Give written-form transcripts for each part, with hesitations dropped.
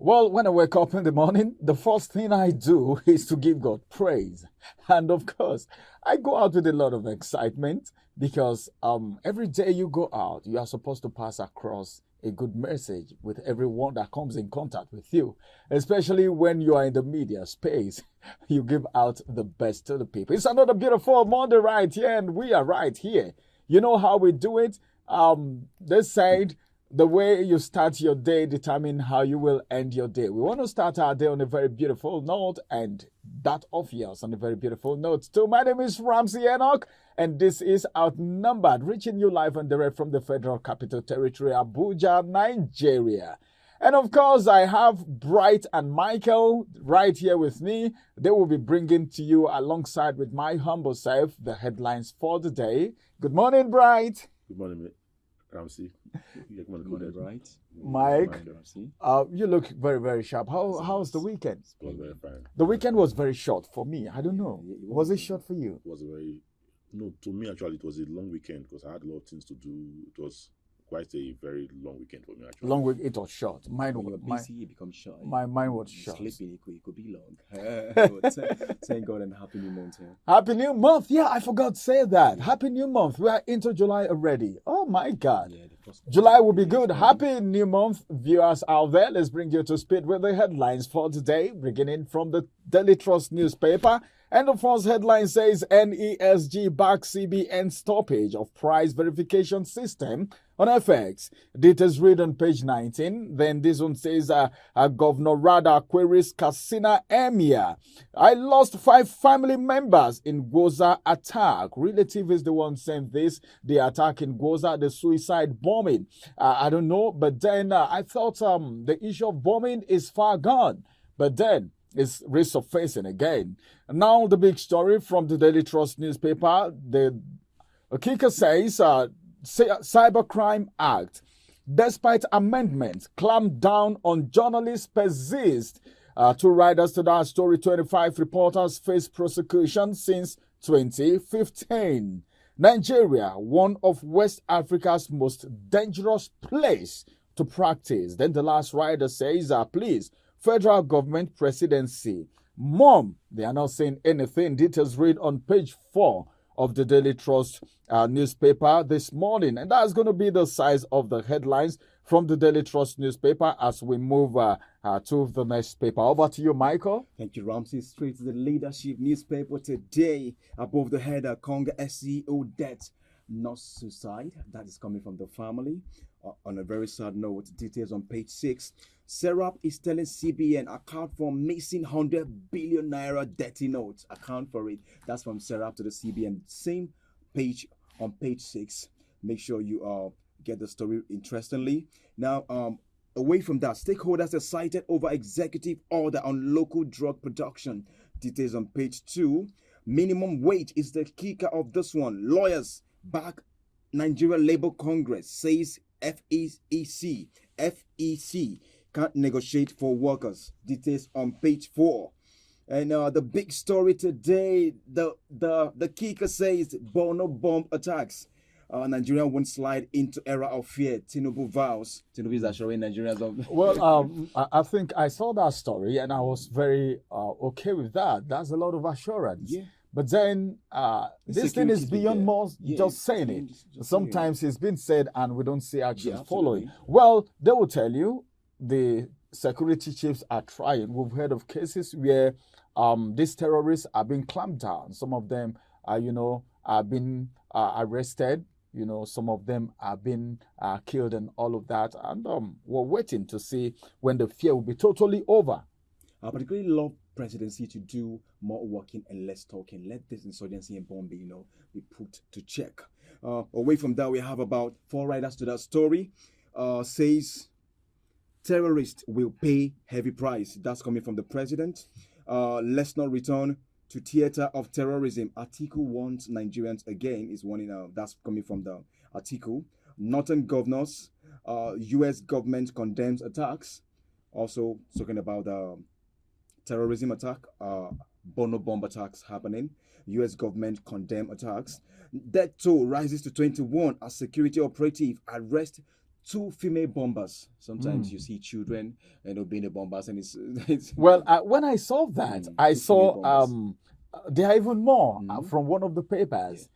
Well, when I wake up in the morning, the first thing I do is to give God praise. And of course, I go out with a lot of excitement because every day you go out, you are supposed to pass across a good message with everyone that comes in contact with you, especially when you are in the media space. You give out the best to the people. It's another beautiful Monday right here, and we are right here. You know how we do it? This side, the way you start your day determine how you will end your day. We want to start our day on a very beautiful note, and that of yours on a very beautiful note too. My name is Ramsey Enoch, and this is Outnumbered, reaching you live and direct from the Federal Capital Territory, Abuja, Nigeria. And of course, I have Bright and Michael right here with me. They will be bringing to you, alongside with my humble self, the headlines for the day. Good morning, Bright. Good morning, mate. Ramsey. Good morning, right? Mike, you look very, very sharp. How's the weekend? It was very fine. The weekend was very short for me. I don't know. Was it short for you? It was no, to me actually, it was a long weekend because I had a lot of things to do. It was quite a very long weekend for me actually. Long week, it was short. Mine When was you're busy, it becomes short. mine was short. Sleeping, it could be long. Thank God and happy new month. Happy New Month. Yeah, I forgot to say that. Happy New Month. We are into July already. Oh my God. Yeah, the first July will be good. Happy New Month, viewers out there. Let's bring you to speed with the headlines for today, beginning from the Daily Trust newspaper. And the first headline says NESG backs CBN stoppage of price verification system on FX. Details read on page 19. Then this one says Governor Rada queries Katsina Emir. I lost 5 family members in Gwoza attack. Relative is the one saying this. The attack in Gwoza, the suicide bombing. I don't know, but then I thought the issue of bombing is far gone. But then it's resurfacing again. Now the big story from the Daily Trust newspaper. The kicker says Cybercrime Act, despite amendments, clamp down on journalists persist. 2 riders to that story, 25 reporters face prosecution since 2015. Nigeria, one of West Africa's most dangerous place to practice. Then the last rider says, please, federal government presidency. Mom, they are not saying anything. Details read on page 4 of the Daily Trust newspaper this morning. And that's going to be the size of the headlines from the Daily Trust newspaper as we move to the next paper. Over to you, Michael. Thank you, Ramsey. Straight to the leadership newspaper today. Above the header, Conga SEO debt, not suicide. That is coming from the family. On a very sad note, details on page 6. Serap is telling CBN account for missing 100 billion naira dirty notes. Account for it. That's from Serap to the CBN. Same page on page 6. Make sure you get the story interestingly. Now, away from that, stakeholders are cited over executive order on local drug production. Details on page 2. Minimum wage is the kicker of this one. Lawyers back Nigeria Labour Congress, says FEC can't negotiate for workers. Details on page 4. And the big story today, the kicker says Bono bomb attacks. Nigeria won't slide into era of fear. Tinubu vows. Tinubu is assuring Nigerians of. Well, I think I saw that story and I was very okay with that. That's a lot of assurance. Yeah. But then this thing is beyond more just saying it. Sometimes it's been said and we don't see actions following. Well, they will tell you the security chiefs are trying. We've heard of cases where these terrorists are being clamped down. Some of them are, are being arrested. Some of them are being killed and all of that. And we're waiting to see when the fear will be totally over. I particularly love presidency to do more working and less talking. Let this insurgency and bombing, be put to check. Away from that, we have about 4 riders to that story. Says terrorists will pay heavy price. That's coming from the president. Let's not return to theater of terrorism. Article warns Nigerians again is warning. That's coming from the article. Northern governors. U.S. government condemns attacks. Also talking about terrorism attack, Bono bomb attacks happening. U.S. government condemn attacks. Death toll rises to 21 as security operative arrest two female bombers. Sometimes you see children, being the bombers, and it's Well, when I saw that, I two saw female bombers. there are even more from one of the papers.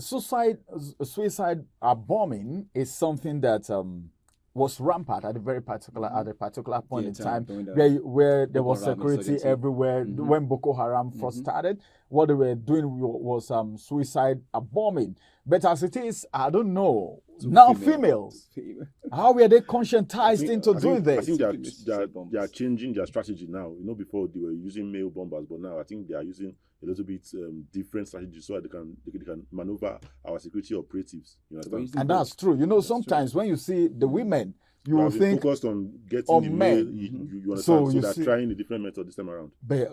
Suicide bombing is something that was rampant at a particular point in time where there was security everywhere. When Boko Haram first started, what they were doing was suicide bombing. But as it is, I don't know. Now females, how were they conscientized into doing this? I think they are changing their strategy now. Before they were using male bombers, but now I think they are using a little bit different strategy so that they can maneuver our security operatives. And that's true. Sometimes when you see the women, you will think focused on getting the men. You understand? So they're trying a different method this time around. But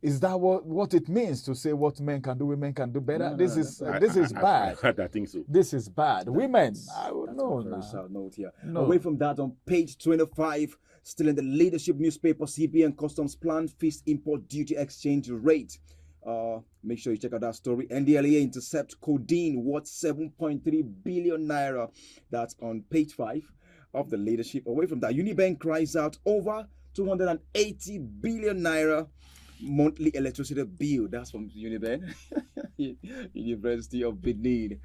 is that what it means to say what men can do, women can do better? This is bad. I think so. This is bad. Women, I would know. Very sad note here. No. Away from that, on page 25, still in the leadership newspaper, CBN Customs plan fixed import duty exchange rate. Make sure you check out that story. NDLEA intercept codeine worth 7.3 billion naira. That's on page 5 of the leadership. Away from that, Unibank cries out over 280 billion naira monthly electricity bill. That's from Unibank, University of Benin.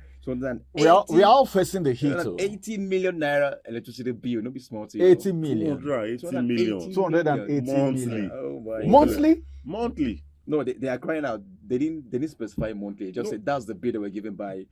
We are all facing the heat. 18 million naira electricity bill. No be small. 80 million. 280 million. Oh my Monthly. No, they are crying out. They didn't specify monthly. It just said that's the bill they were given by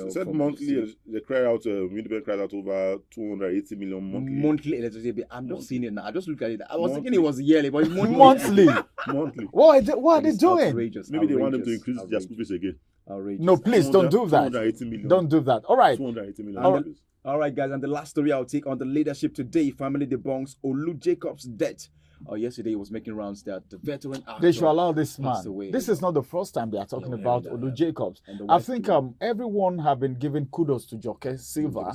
said monthly. They cry out. Unibank cried out over 280 million monthly electricity bill. I'm just seeing it now. I just look at it. I was thinking it was yearly, but it's monthly. Monthly. What are they doing? Outrageous. Maybe they want them to increase their school fees again. Outrageous. No, please don't do that. 280 million. Don't do that. All right. 280 million. All right, guys. And the last story I'll take on the leadership today: family debunks Oweleket's death. Yesterday he was making rounds that the veteran actor they should allow this man. Away. This is not the first time they are talking about Oweleketv. I think everyone have been giving kudos to Joke Silva,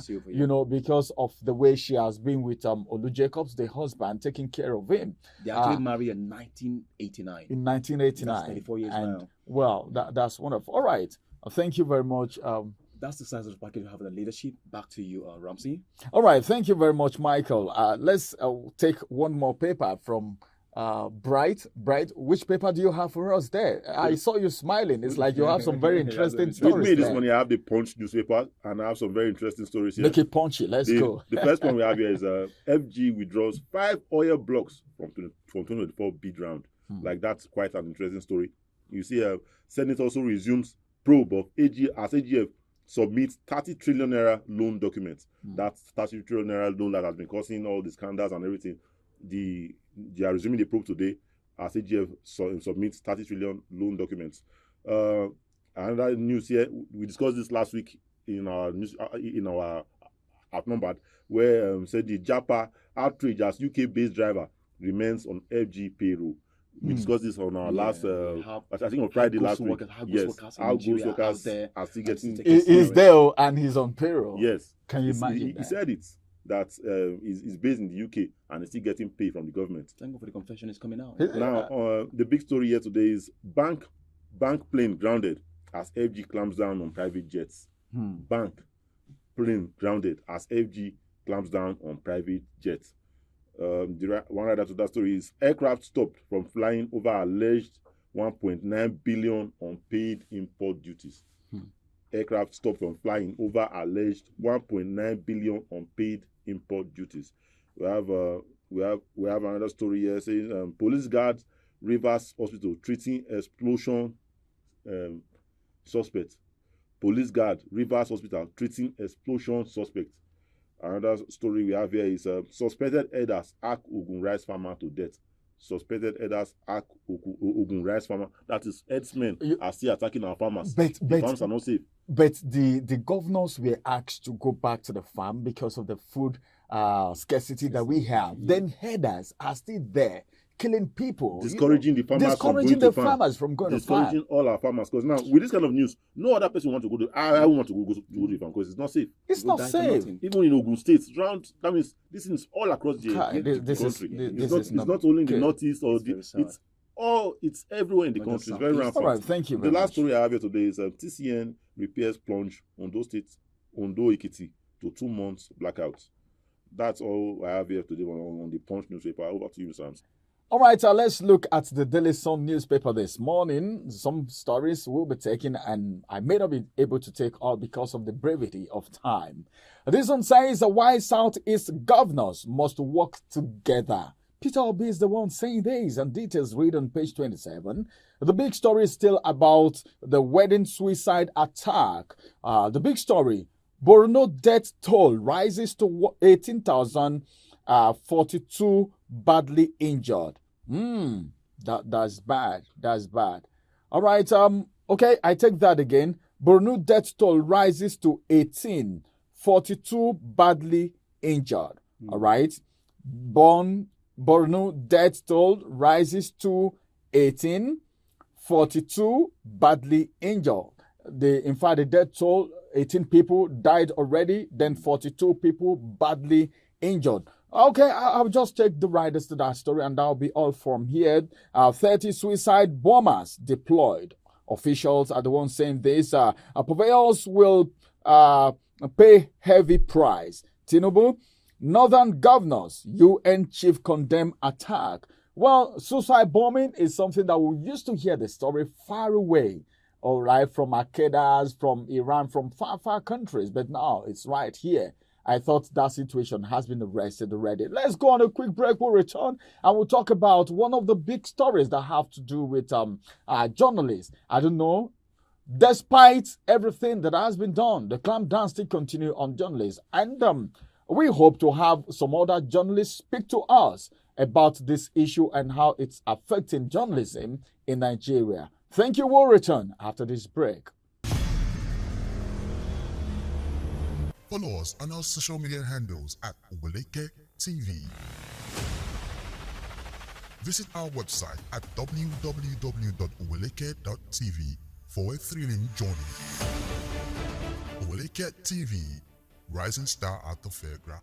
because of the way she has been with Oweleketv, the husband, taking care of him. They actually married in 1989. In 1989. That's 34 years now. Well, that's wonderful. All right. Thank you very much. That's the size of the package we have in the leadership. Back to you, Ramsey. All right. Thank you very much, Michael. Let's take one more paper from Bright. Bright, which paper do you have for us there? I saw you smiling. It's like you have some very interesting stories. With me this morning, I have the Punch newspaper, and I have some very interesting stories here. Make it punchy. Let's go. The first one we have here is FG withdraws 5 oil blocks from 2024 bid round. Like, that's quite an interesting story. You see, Senate also resumes probe of AGF submits 30 trillion naira loan documents. That 30 trillion naira loan that has been causing all the scandals and everything. They are resuming the probe today as AGF submits 30 trillion loan documents. Another news here, we discussed this last week in our Outnumbered, where said the Japa outrage as UK-based driver remains on FG payroll. We discussed this on our last, I think on Friday last week. How ghost workers are still getting. He's there and he's on payroll. Yes. Can you imagine? He said it. That is based in the UK and is still getting paid from the government. Thank God for the confession is coming out. Now, the big story here today is bank plane grounded as FG clamps down on private jets. Bank plane grounded as FG clamps down on private jets. One rider to that story is aircraft stopped from flying over alleged 1.9 billion unpaid import duties. Aircraft stopped from flying over alleged 1.9 billion unpaid import duties. We have another story here saying police guards Rivers Hospital treating explosion suspect. Police guard Rivers Hospital treating explosion suspect. Another story we have here is suspected herders hack Ogun rice farmer to death. Suspected herders hack Ogun rice farmer. That is, herdsmen are still attacking our farmers. The farms are not safe. But the governors were asked to go back to the farm because of the food scarcity that we have. Then herders are still there killing people, discouraging the farmers from going to farm. Discouraging all our farmers, because now with this kind of news, no other person want to go to. I want to go to the farm because it's not safe. It's not safe. Even in Ogun State, around, that means this is all across the country. It's not only in the northeast or it's everywhere in the country. It's very rampant. All right, thank you. The last story I have here today is TCN repairs plunge Oweleketv to 2 months blackout. That's all I have here today on the Punch newspaper. Over to you, Sam. All right, let's look at the Daily Sun newspaper this morning. Some stories will be taken, and I may not be able to take all because of the brevity of time. This one says why Southeast governors must work together. Peter Obi is the one saying this, and details read on page 27. The big story is still about the wedding suicide attack. The big story, Borno death toll rises to 18,042 badly injured. That's bad. That's bad. All right. Okay, I take that again. Borno death toll rises to 18,042 badly injured. All right. Borno death toll rises to 18,042 badly injured. In fact, the death toll, 18 people died already, then 42 people badly injured. Okay, I'll just take the riders to that story, and that'll be all from here. 30 suicide bombers deployed. Officials are the ones saying this. Purveyors will pay heavy price. Tinubu, Northern governors, UN chief condemn attack. Well, suicide bombing is something that we used to hear the story far away. All right, from Al-Qaeda, from Iran, from far countries, but now it's right here. I thought that situation has been arrested already. Let's go on a quick break. We'll return and we'll talk about one of the big stories that have to do with journalists. I don't know. Despite everything that has been done, the clampdowns still continue on journalists. And we hope to have some other journalists speak to us about this issue and how it's affecting journalism in Nigeria. Thank you. We'll return after this break. Follow us on our social media handles at Oweleketv. Visit our website at www.oweleketv for a thrilling journey. Oweleketv, rising star at the fairground.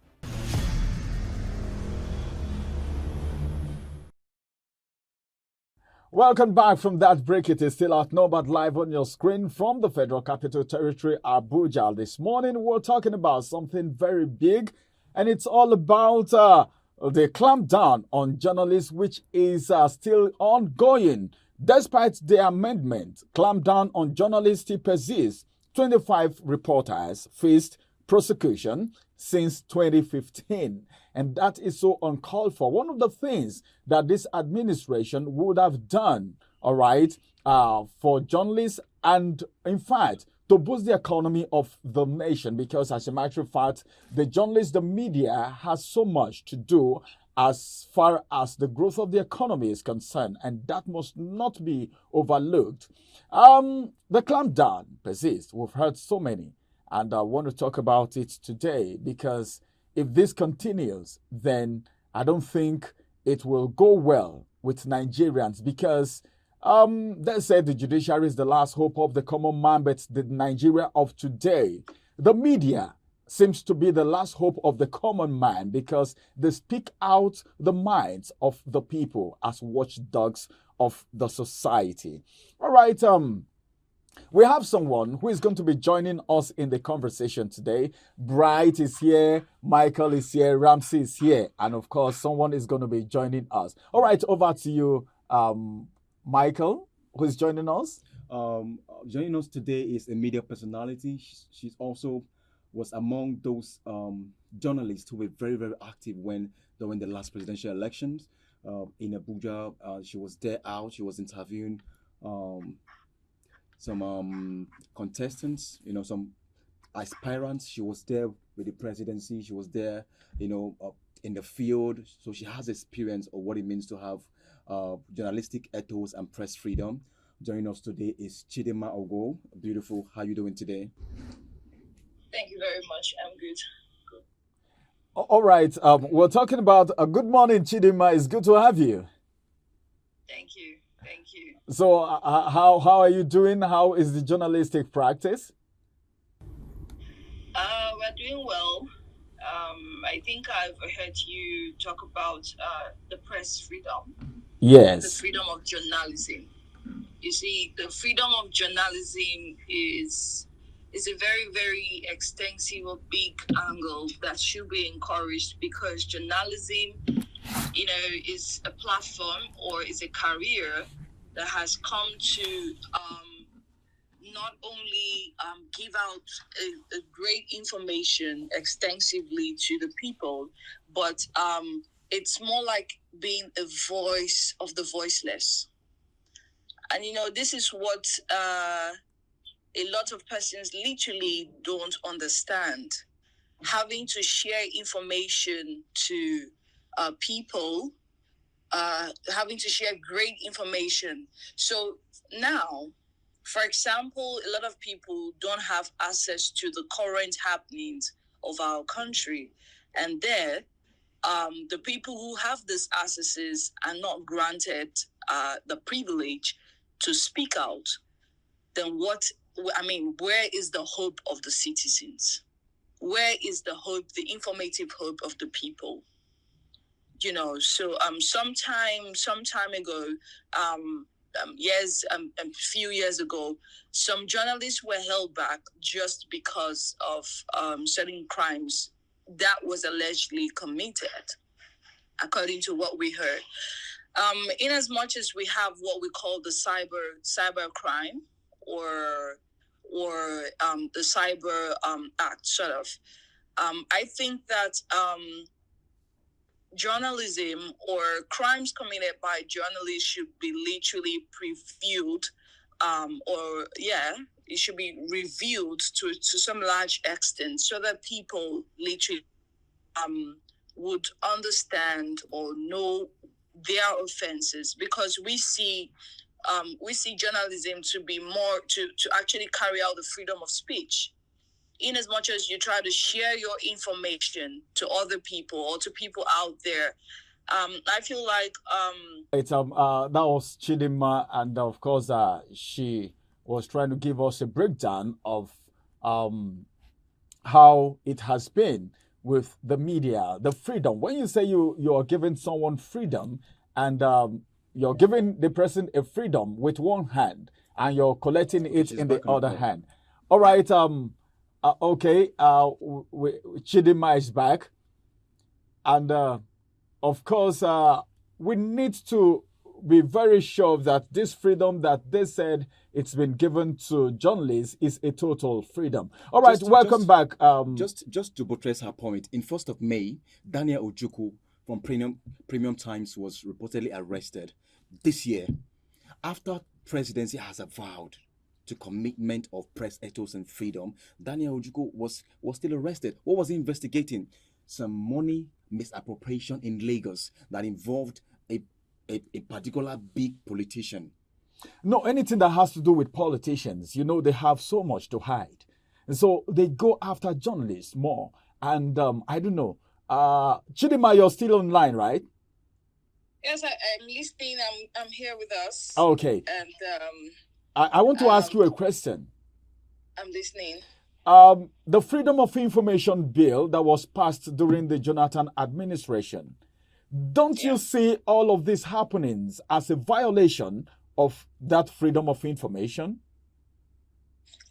Welcome back from that break. It is still Outnumbered live on your screen from the Federal Capital Territory, Abuja. This morning, we're talking about something very big, and it's all about the clampdown on journalists, which is still ongoing. Despite the amendment, clampdown on journalists still persists. 25 reporters faced prosecution since 2015, and that is so uncalled for. One of the things that this administration would have done, all right, for journalists and, in fact, to boost the economy of the nation, because as a matter of fact, the journalists, the media has so much to do as far as the growth of the economy is concerned, and that must not be overlooked. The clampdown persists. We've heard so many, and I want to talk about it today because if this continues, then I don't think it will go well with Nigerians, because they said the judiciary is the last hope of the common man, but the Nigeria of today, the media seems to be the last hope of the common man, because they speak out the minds of the people as watchdogs of the society. All right, we have someone who is going to be joining us in the conversation today. Bright is here, Michael is here, Ramsey is here, and of course, someone is going to be joining us. All right, over to you, Michael, who is joining us. Joining us today is a media personality. She's also was among those journalists who were very, very active during the last presidential elections in Abuja. She was there out. She was interviewing some contestants, some aspirants. She was there with the presidency. She was there, in the field. So she has experience of what it means to have journalistic ethos and press freedom. Joining us today is Chidinma Ogo. Beautiful. How are you doing today? Thank you very much. I'm good. All right. We're talking about good morning, Chidinma. It's good to have you. Thank you. Thank you. So how are you doing? How is the journalistic practice? We're doing well. I think I've heard you talk about the press freedom. Yes. The freedom of journalism. You see, the freedom of journalism is is a very, very extensive or big angle that should be encouraged, because journalism, is a platform or is a career that has come to not only give out a great information extensively to the people, but it's more like being a voice of the voiceless. And this is what a lot of persons literally don't understand. Having to share information to people, having to share great information. So now, for example, a lot of people don't have access to the current happenings of our country. And there, the people who have these accesses are not granted the privilege to speak out. Then where is the hope of the citizens? Where is the hope, the informative hope of the people? So some time ago, a few years ago, some journalists were held back just because of certain crimes that was allegedly committed, according to what we heard. In as much as we have what we call the cyber crime or the cyber act, sort of. I think that journalism or crimes committed by journalists should be literally previewed, it should be reviewed to some large extent, so that people literally would understand or know their offenses, because we see journalism to be more to actually carry out the freedom of speech. In as much as you try to share your information to other people or to people out there, I feel like that was Chidima, and of course, she was trying to give us a breakdown of how it has been with the media, the freedom. When you say you are giving someone freedom, and you're giving the person a freedom with one hand, and you're collecting it in the other hand. All right. Okay. Chidima is back, and of course, we need to be very sure that this freedom that they said it's been given to journalists is a total freedom. All right, welcome back. Just to buttress her point, in 1st of May, Daniel Ojukwu from Premium Times was reportedly arrested this year after presidency has avowed to commitment of press ethos and freedom. Daniel Ojukwu was still arrested. What was he investigating? Some money misappropriation in Lagos that involved a particular big politician. No, anything that has to do with politicians, they have so much to hide. And so they go after journalists more. And I don't know. Chidima, you're still online, right? Yes, I'm listening. I'm here with us. Okay. And I want to ask you a question. I'm listening. The Freedom of Information Bill that was passed during the Jonathan administration, don't you see all of these happenings as a violation of that freedom of information?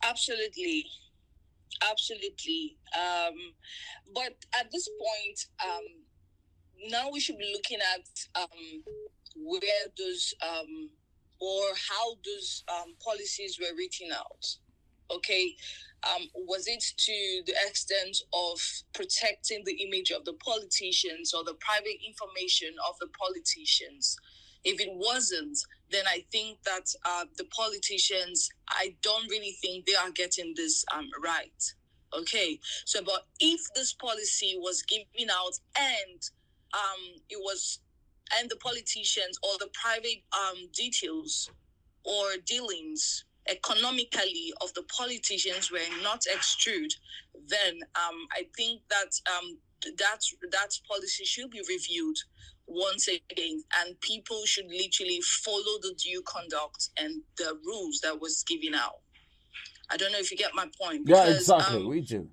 Absolutely. But at this point, now we should be looking at where those or how those policies were written out. Okay, was it to the extent of protecting the image of the politicians or the private information of the politicians? If it wasn't, then I think that the politicians, I don't really think they are getting this right. Okay, so but if this policy was given out and the politicians or the private details or dealings economically of the politicians were not extruded, then I think that that policy should be reviewed once again, and people should literally follow the due conduct and the rules that was given out. I don't know if you get my point. Because, yeah, exactly. We do.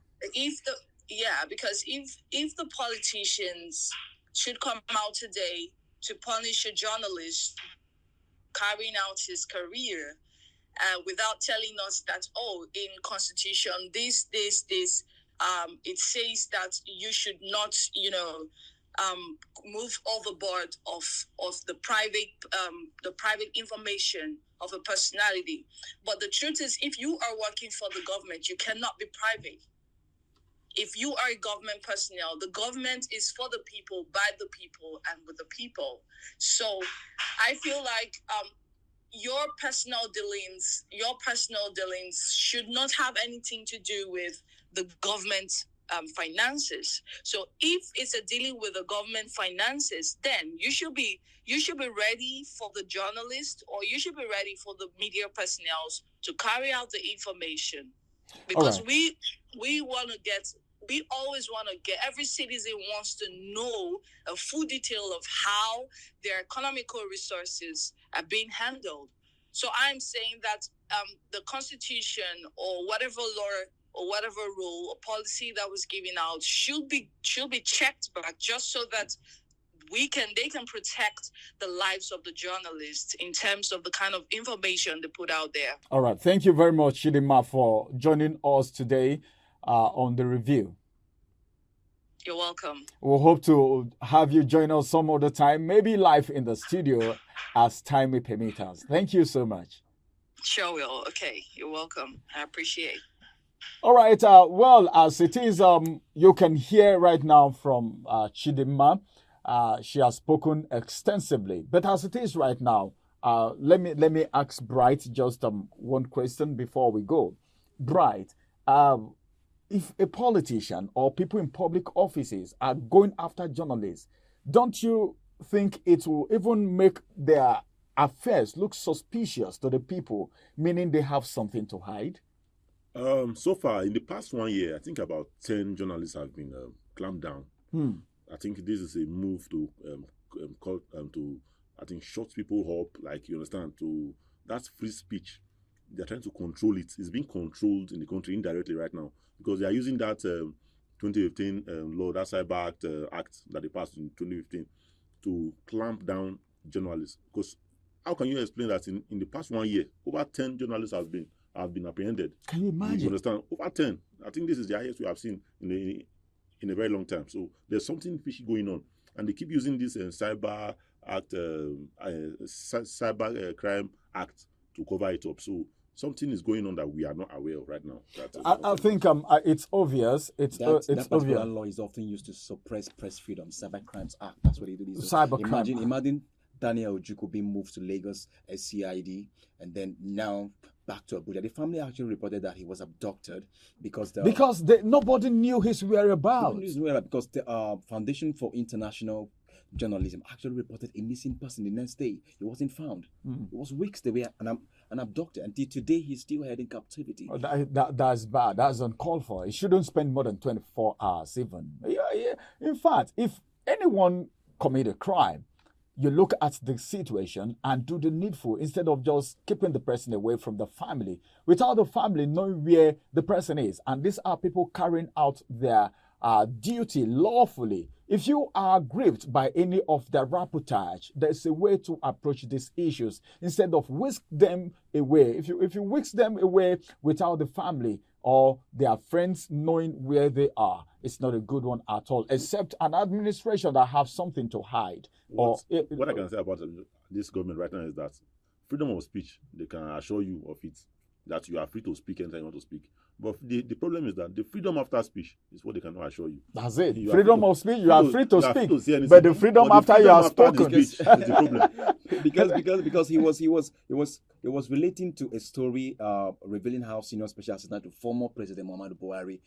Because if the politicians should come out today to punish a journalist carrying out his career, without telling us that, oh, in Constitution, this, it says that you should not, move overboard of the private information of a personality. But the truth is, if you are working for the government, you cannot be private. If you are a government personnel, the government is for the people, by the people, and with the people. So I feel like your personal dealings should not have anything to do with the government finances. So if it's a dealing with the government finances, then you should be ready for the journalist, or you should be ready for the media personnel to carry out the information, because we always want to get, every citizen wants to know a full detail of how their economical resources are being handled. So I'm saying that the Constitution or whatever law or whatever rule or policy that was given out should be checked back, just so that they can protect the lives of the journalists in terms of the kind of information they put out there. All right. Thank you very much, Chidinma, for joining us today on the review. You're welcome. We'll hope to have you join us some other time, maybe live in the studio as time may permit us. Thank you so much. Sure will. Okay. You're welcome. I appreciate it. All right. Well, as it is, you can hear right now from Chidinma. She has spoken extensively. But as it is right now, let me ask Bright just one question before we go. Bright, if a politician or people in public offices are going after journalists, don't you think it will even make their affairs look suspicious to the people, meaning they have something to hide? So far, in the past 1 year, I think about 10 journalists have been clamped down. I think this is a move to I think shut people up, like, you understand, that's free speech. They're trying to control it. It's being controlled in the country indirectly right now, because they are using that 2015 law, that Cyber Act that they passed in 2015 to clamp down journalists. Because how can you explain that in the past 1 year, over 10 journalists have been apprehended? Can you imagine? You understand? Over 10. I think this is the highest we have seen in a very long time. So there's something fishy going on, and they keep using this Cyber Act, Cyber Crime Act to cover it up. So something is going on that we are not aware of right now. I think it's obvious. It's that particular obvious. law is often used to suppress press freedom. Cyber Crimes Act. That's what they do. Imagine Daniel Ojukwu being moved to Lagos as CID, and then now back to Abuja. The family actually reported that he was abducted because nobody knew his whereabouts. Because the Foundation for International Journalism actually reported a missing person the next day. He wasn't found. It was weeks they were an abducted. Until today, he's still held in captivity. That's bad. That's uncalled for. He shouldn't spend more than 24 hours even. Yeah. In fact, if anyone commit a crime, you look at the situation and do the needful instead of just keeping the person away from the family without the family knowing where the person is. And these are people carrying out their duty lawfully. If you are grieved by any of their reportage, there's a way to approach these issues instead of whisk them away. If you whisk them away without the family or their friends knowing where they are, it's not a good one at all, except an administration that have something to hide. What I can say about this government right now is that freedom of speech, they can assure you of it, that you are free to speak anytime you want to speak. But the problem is that the freedom after speech is what they cannot assure you. That's it. Freedom of speech, you are free to speak, but the freedom after you have spoken is the problem. because he was relating to a story revealing how senior special assistant to former President Muhammadu Buhari,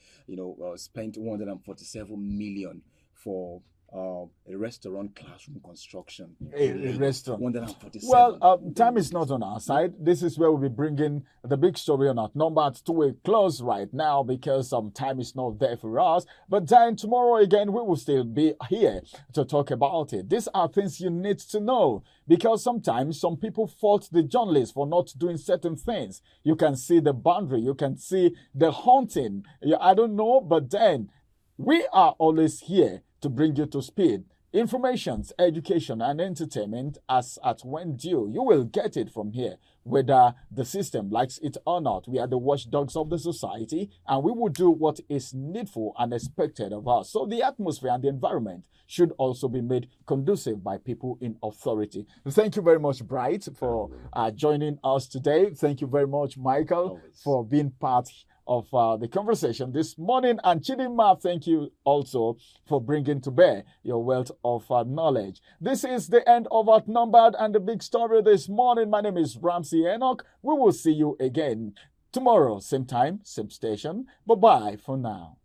spent 147 million for a restaurant classroom construction. A restaurant. 147. Well, time is not on our side. This is where we'll be bringing the big story on Outnumbered to a close right now because time is not there for us. But then tomorrow again, we will still be here to talk about it. These are things you need to know because sometimes some people fault the journalists for not doing certain things. You can see the boundary. You can see the haunting. I don't know, but then we are always here to bring you to speed. Informations, education, and entertainment as at when due. You will get it from here, whether the system likes it or not. We are the watchdogs of the society, and we will do what is needful and expected of us. So the atmosphere and the environment should also be made conducive by people in authority. Thank you very much, Bright, for joining us today. Thank you very much, Michael, for being part of the conversation this morning. And Chidinma, thank you also for bringing to bear your wealth of knowledge. This is the end of Outnumbered and the big story this morning. My name is Ramsey Enoch. We will see you again tomorrow, same time, same station. Bye-bye for now.